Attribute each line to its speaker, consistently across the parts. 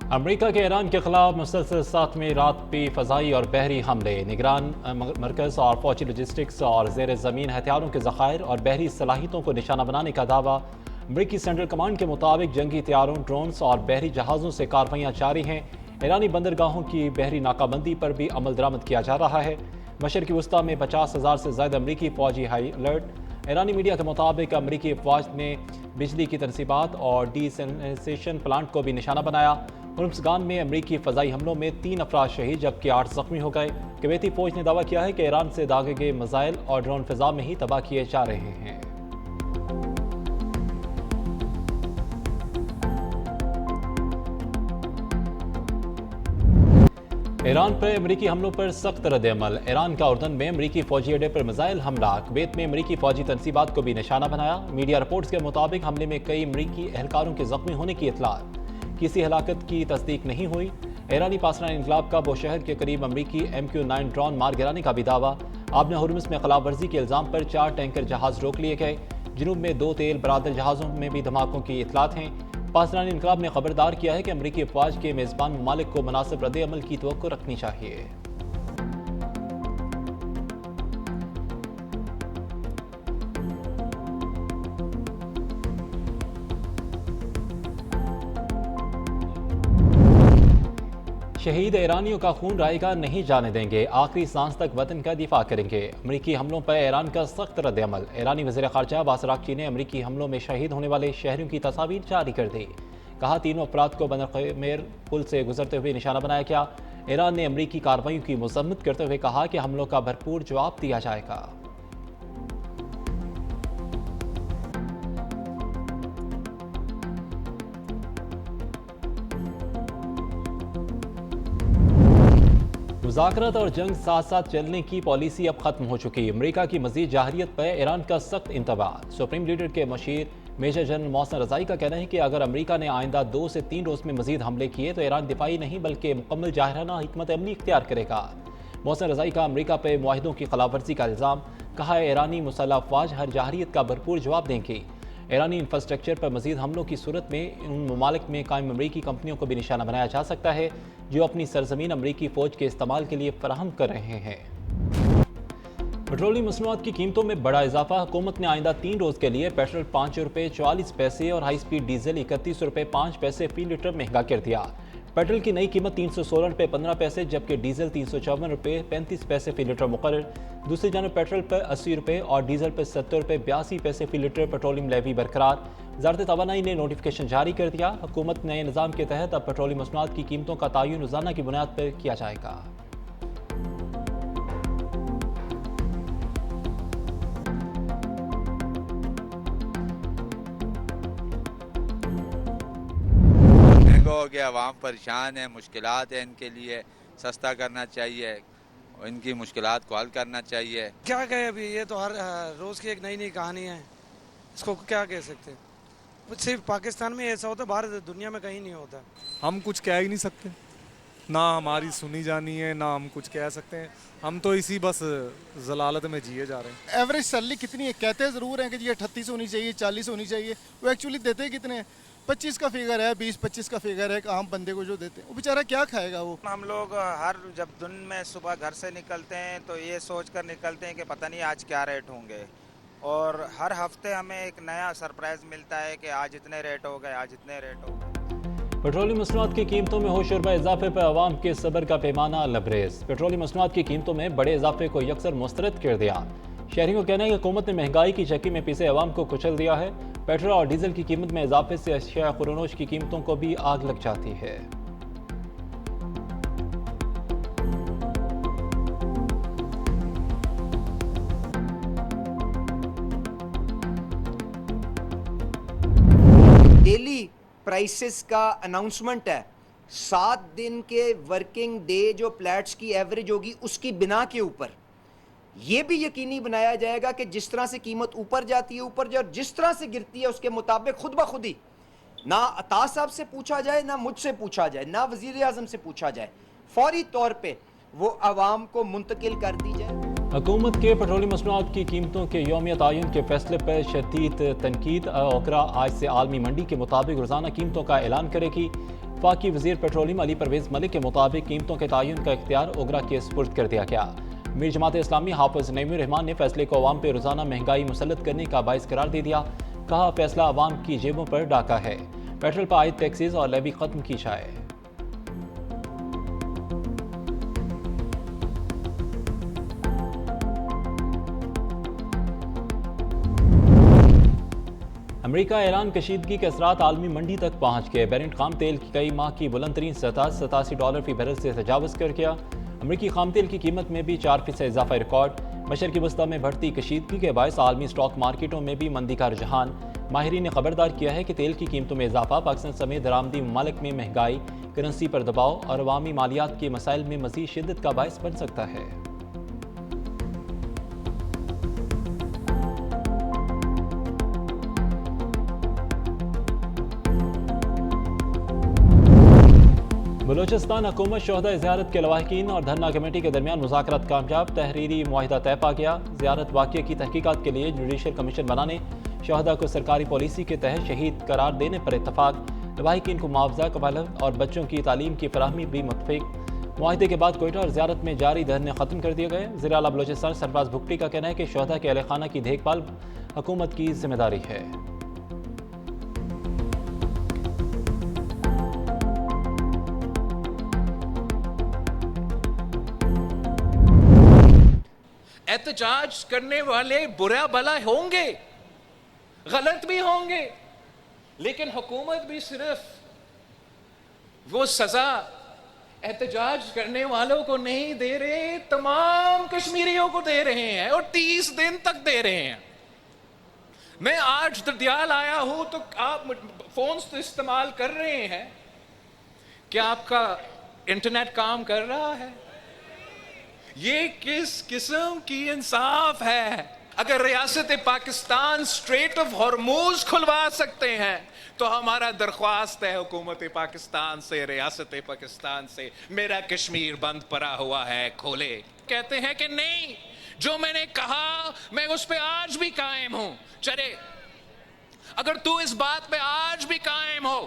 Speaker 1: America के Iran के खिलाफ मुसलसल 7वीं रात भी फ़ज़ाई और बहरी हमले, निगरान मरकज़ और फौजी लॉजिस्टिक्स और ज़ेर ज़मीन हथियारों के ज़खायर और बहरी सलाहियतों को निशाना बनाने का दावा। अमरीकी सेंट्रल कमांड के मुताबिक जंगी हथियारों, ड्रोन्स और बहरी जहाज़ों से कार्रवाइयाँ जारी हैं। ईरानी बंदरगाहों की बहरी नाकाबंदी पर भी अमल दरामद किया जा रहा है। मशरक़ी वस्ती में 50,000 से ज़्यादा अमरीकी फ़ौजी हाई अलर्ट। ईरानी मीडिया के मुताबिक अमरीकी अफवाज ने बिजली की तनसीबात और डीसैलिनेशन प्लांट को भी निशाना बनाया। हुर्मुज़गान में अमरीकी फ़ज़ाई हमलों में 3 अफराद शहीद जबकि 8 ज़ख्मी हो गए। कुवैती फ़ौज ने दावा किया है कि ईरान से दागे गए मिसाइल और ड्रोन फ़िज़ा में ही तबाह किए जा रहे हैं। ईरान पर अमरीकी हमलों पर सख्त रद्द-ए-अमल। ईरान का उर्दन में अमरीकी फ़ौजी अड्डे पर मिसाइल हमला। कुवैत में अमरीकी फ़ौजी तनसीबात को भी निशाना बनाया। मीडिया रिपोर्ट्स के मुताबिक हमले में कई अमरीकी एहलकारों के ज़ख्मी होने की इत्तलात, किसी हलाकत की तस्दीक नहीं हुई। ईरानी पासरान इनकलाब का बोशहर के करीब अमरीकी MQ-9 ड्रोन मार गिराने का भी दावा। आबना हुर्मुज़ में खिलाफ वर्जी के इल्ज़ाम पर 4 टैंकर जहाज़ रोक लिए गए। जुनूब में 2 तेल बरादर जहाज़ों में भी धमाकों की इत्तलात हैं। पासरान इनकलाब ने खबरदार किया है कि अमरीकी अफवाज के मेज़बान ममालिक को मुनासिब रद्द-ए-अमल की तवक्को रखनी चाहिए। शहीद ईरानियों का खून रायगा नहीं जाने देंगे, आखिरी सांस तक वतन का दिफा करेंगे। अमरीकी हमलों पर ईरान का सख्त रद्द-ए-अमल। ईरानी वज़ीर ख़ारजा अब्बास अराग़ची ने अमरीकी हमलों में शहीद होने वाले शहरियों की तस्वीर जारी कर दी। कहा, तीनों अफराद को बंदरमेर पुल से गुजरते हुए निशाना बनाया गया। ईरान ने अमरीकी कार्रवाइयों की मज़म्मत करते हुए कहा कि हमलों का भरपूर जवाब दिया जाएगा। मुज़ाकरात और जंग साथ साथ चलने की पॉलिसी अब खत्म हो चुकी। अमरीका की मज़ीद जाहरियत पर ईरान का सख्त इंतबाह। सुप्रीम लीडर के मशीर मेजर जनरल मोहसिन रज़ाई का कहना है कि अगर अमरीका ने आइंदा 2 से 3 रोज़ में मज़ीद हमले किए तो ईरान दिफाई नहीं बल्कि मुकम्मल जाहिराना हिकमत अमली इख्तियार करेगा। मोहसिन रज़ाई का अमरीका पर मुआहिदों की खिलाफ वर्जी का इल्ज़ाम। कहा है, ईरानी मुसल्लह अफवाज हर जाहरियत का भरपूर जवाब देंगी। ईरानी इंफ्रास्ट्रक्चर पर मज़ीद हमलों की सूरत में उन ममालिक में कायम अमरीकी कंपनियों को भी निशाना बनाया जा सकता है जो अपनी सरजमीन अमरीकी फ़ौज के इस्तेमाल के लिए फराहम कर रहे हैं। पेट्रोलियम मसनूआत की कीमतों में बड़ा इजाफा। हुकूमत ने आइंदा 3 रोज़ के लिए पेट्रोल 5 रुपये 44 पैसे और हाई स्पीड डीजल 31 रुपये 5 पैसे फी लीटर महंगा कर दिया। पेट्रोल की नई कीमत 316 रुपये 15 पैसे जबकि डीजल 354 रुपये 35 पैसे फी लीटर मुकर्रर। दूसरी जानब पेट्रोल पर 80 रुपये और डीजल पर 70 रुपये 82 पैसे फी लीटर पेट्रोलियम लेवी बरकरार। वज़ारत तवानाई ने नोटिफिकेशन जारी कर दिया। हुकूमत नए निज़ाम के तहत अब पेट्रोलियम मसनूआत की कीमतों का तयन रोज़ाना की बुनियाद पर किया जाएगा।
Speaker 2: हो गया, आवाम परेशान है, मुश्किलात है, इनके लिए सस्ता करना चाहिए, इनकी मुश्किलात को हल करना चाहिए।
Speaker 3: क्या कहे अभी, ये तो हर रोज़ की एक नई नई कहानी है, इसको क्या कह सकते हैं। सिर्फ पाकिस्तान में ऐसा होता है, बाहर दुनिया में कहीं नहीं होता।
Speaker 4: हम कुछ कह ही नहीं सकते, ना हमारी सुनी जानी है ना हम कुछ कह सकते हैं। हम तो इसी बस जलालत में जिए जा रहे हैं।
Speaker 5: एवरेज सैलरी कितनी है, कहते ज़रूर हैं कि ये 38 होनी चाहिए, 40 होनी चाहिए, वो एक्चुअली देते कितने हैं? 25 का फिगर है, 20-25 का फिगर है। आम बंदे को जो देते हैं वो बेचारा क्या खाएगा वो।
Speaker 6: हम लोग हर जब दिन में सुबह घर से निकलते हैं तो ये सोच कर निकलते हैं कि पता नहीं आज क्या रेट होंगे, और हर हफ्ते हमें एक नया सरप्राइज मिलता है कि आज इतने रेट हो गए, आज इतने रेट हो गए।
Speaker 1: पेट्रोलियम मसनूआत की कीमतों में होशरुबा इजाफे पर अवाम के सब्र का पैमाना लबरेज। पेट्रोलियम मसनूआत की कीमतों में बड़े इजाफे को यकसर मुस्तरद कर दिया। शहरियों का कहना है कि हुकूमत ने महंगाई की चक्की में पिसे अवाम को कुचल दिया है। पेट्रोल और डीजल की कीमत में इजाफे से अशिया खुरनोश की कीमतों को भी आग लग जाती है।
Speaker 7: डेली प्राइसेस का अनाउंसमेंट है। 7 दिन के वर्किंग डे जो प्लेट्स की एवरेज होगी उसकी बिना के ऊपर ये भी यकीनी बनाया जाएगा कि जिस तरह से कीमत ऊपर जाती है ऊपर जाए, और जिस तरह से गिरती है उसके मुताबिक खुद ब खुद ही ना अता साहब से पूछा जाए, ना मुझसे पूछा जाए, ना वजीर आजम से पूछा जाए, फौरी तौर पे वो आवाम को मुंतकिल कर दी जाए।
Speaker 1: हुकूमत के पेट्रोलियम मसनूआत की कीमतों के यौमिया तयन के फैसले पर शदीद तनकीद। ओकरा आज से आलमी मंडी के मुताबिक रोज़ाना कीमतों का ऐलान करेगी। वफाकी वजीर पेट्रोलियम अली परवेज मलिक के मुताबिक कीमतों के तयन का इख्तियार ओगरा के सुपुर्द कर दिया गया। मीर जमात इस्लामी हाफिज नईमुर रहमान ने फैसले को अवाम पर रोजाना महंगाई मुसल्लत करने का बाइस करार दे दिया। कहा, फैसला अवाम की जेबों पर डाका है। पेट्रोल पर आयद टैक्सेस और लेवी खत्म की जाए। अमेरिका ईरान कशीदगी के असरात आलमी मंडी तक पहुंच गए। बैरेंट खाम तेल की कई माह की बुलंद तरीन सतह $87 फी बैरल से तजावज़ कर गया। अमेरिकी खाम तेल की कीमत में भी 4% इजाफा रिकॉर्ड। मशरकी वस्ता में बढ़ती कशीदगी के बायस आलमी स्टॉक मार्केटों में भी मंदी का रुझान। माहिरीन ने खबरदार किया है कि तेल की कीमतों में इजाफा पाकिस्तान समेत दरामदी ममालिक में महंगाई, करेंसी पर दबाव और अवामी मालियात के मसाइल में मज़ीद शिद्दत का बायस बन सकता है। बलोचिस्तान हुकूमत शोहदा ज़ियारत के लवाहिकीन और धरना कमेटी के दरमियान मुज़ाकरात कामयाब। तहरीरी मुआहिदा तय पा गया। ज़ियारत वाक़िए की तहकीकात के लिए जुडिशल कमीशन बनाने, शोहदा को सरकारी पॉलिसी के तहत शहीद करार देने पर इत्तफाक। लवाहिकीन को मुआवजा, कफालत और बच्चों की तालीम की फराहमी भी मुतफिक। मुआहिदे के बाद कोयटा और ज़ियारत में जारी धरने ख़त्म कर दिए गए। वज़ीर आला बलोचिस्तान सरफराज भुगटी का कहना है कि शोहदा के अहले खाना की देखभाल हुकूमत की जिम्मेदारी है।
Speaker 8: एहतजाज करने वाले बुरा भला होंगे, गलत भी होंगे, लेकिन हुकूमत भी सिर्फ वो सजा एहतजाज करने वालों को नहीं दे रहे, तमाम कश्मीरियों को दे रहे हैं और 30 दिन तक दे रहे हैं। मैं आज दरदियाल आया हूं तो आप फोन तो इस्तेमाल कर रहे हैं, क्या आपका इंटरनेट काम कर रहा है? ये किस किस्म की इंसाफ है? अगर रियासत पाकिस्तान स्ट्रेट ऑफ हॉर्मूज खुलवा सकते हैं तो हमारा दरख्वास्त है हुकूमत पाकिस्तान से, रियासत पाकिस्तान से, मेरा कश्मीर बंद पड़ा हुआ है, खोले। कहते हैं कि नहीं, जो मैंने कहा मैं उस पे आज भी कायम हूं। चले, अगर तू इस बात पे आज भी कायम हो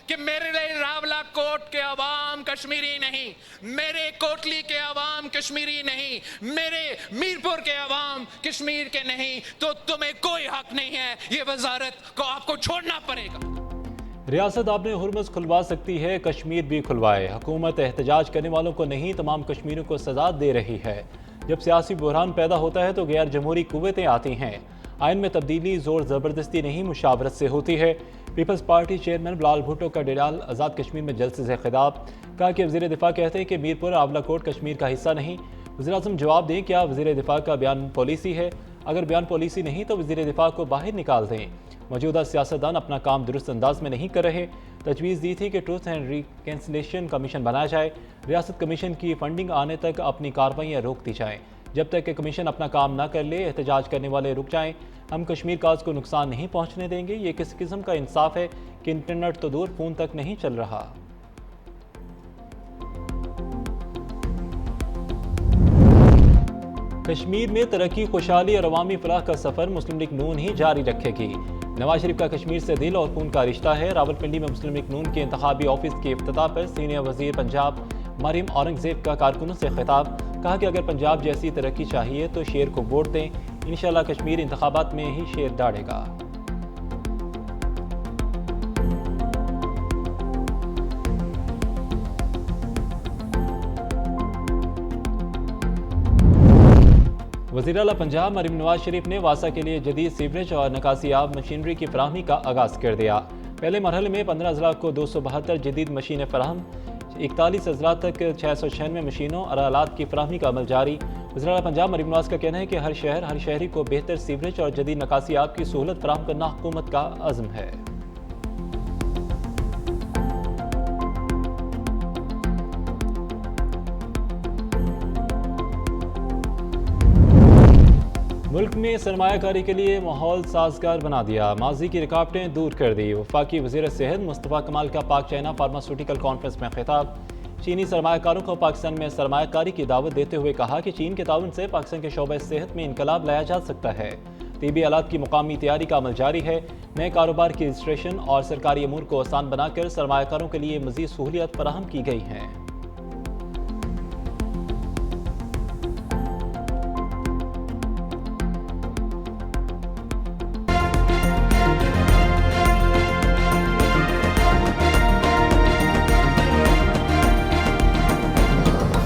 Speaker 8: कि मेरे लिए रावला कोट के अवाम कश्मीरी नहीं, मेरे कोटली के अवाम कश्मीरी नहीं, मेरे मीरपुर के अवाम कश्मीर के नहीं, तो तुम्हें कोई हक नहीं है। ये वजारत को आपको छोड़ना पड़ेगा।
Speaker 1: रियासत आपने हुर्मुज़ खुलवा सकती है, कश्मीर भी खुलवाए। हुकूमत एहतजाज करने वालों को नहीं, तमाम कश्मीरियों को सजा दे रही है। जब सियासी बुहरान पैदा होता है तो गैर जमहूरी कुव्वतें आती हैं। आइन में तब्दीली जोर ज़बरदस्ती नहीं, मुशावरत से होती है। Peoples party chairman Bilal Bhutto का डेराल आज़ाद कश्मीर में जलसे से खिताब। कहा कि वज़ीर दिफा कहते हैं कि मीरपुर आंवलाकोट कश्मीर का हिस्सा नहीं। वज़ीर-ए-आज़म जवाब दें, क्या वज़ीर दिफा का बयान पॉलिसी है? अगर बयान पॉलिसी नहीं तो वज़ीर दिफा को बाहर निकाल दें। मौजूदा सियासतदान अपना काम दुरुस्त अंदाज में नहीं कर रहे। तजवीज़ दी थी कि ट्रूथ एंड रिकन्सिलिएशन कमीशन बनाया जाए। रियासत कमीशन की फंडिंग आने तक अपनी कार्रवाइयाँ रोक दी जाएँ। जब तक कि कमीशन अपना काम न कर ले, एहतजाज करने वाले रुक जाएं। हम कश्मीर काज को नुकसान नहीं पहुंचने देंगे। ये किस किस्म का इंसाफ है कि इंटरनेट तो दूर, फ़ोन तक नहीं चल रहा। कश्मीर में तरक्की, खुशहाली और अवामी फलाह का सफ़र मुस्लिम लीग नून ही जारी रखेगी। नवाज शरीफ का कश्मीर से दिल और खून का रिश्ता है। रावलपिंडी में मुस्लिम लीग नून के इंतखाबी ऑफिस के इफ्तिताह पर सीनियर वजीर पंजाब मरियम औरंगजेब का कारकुनों से खिताब। कहा कि अगर पंजाब जैसी तरक्की चाहिए तो शेर को वोट दें, इंशाल्लाह कश्मीर इंतखाबात में ही शेर दाड़ेगा। वज़ीर आला पंजाब मरियम नवाज शरीफ ने वासा के लिए जदीद सीवरेज और निकासी आब मशीनरी की फराहमी का आगाज़ कर दिया। पहले मरहले में 15 अजला को 272 जदीद मशीनें फराहम, 41 अजला तक 696 मशीनों और आलात की फराहमी का अमल जारी। वज़ीर आला पंजाब मरियम नवाज का कहना है कि हर शहर, हर शहरी को बेहतर सीवरेज और जदीद निकासी आब की सहूलत फराहम करना हुकूमत का अज़्म है। मुल्क में सरमायाकारी के लिए माहौल साजगार बना दिया, माजी की रुकावटें दूर कर दी। वफाकी वज़ीर सेहत मुस्तफ़ा कमाल का पाक चाइना फार्मास्यूटिकल कॉन्फ्रेंस में खिताब। चीनी सरमायाकारों को पाकिस्तान में सरमायाकारी की दावत देते हुए कहा कि चीन के ताउन से पाकिस्तान के शोबे सेहत में इनकलाब लाया जा सकता है। तिब्बी आलात की मुकामी तैयारी का अमल जारी है। नए कारोबार की रजिस्ट्रेशन और सरकारी अमूर को आसान बनाकर सरमायाकारों के लिए मजीद सहूलियत फराहम की गई है।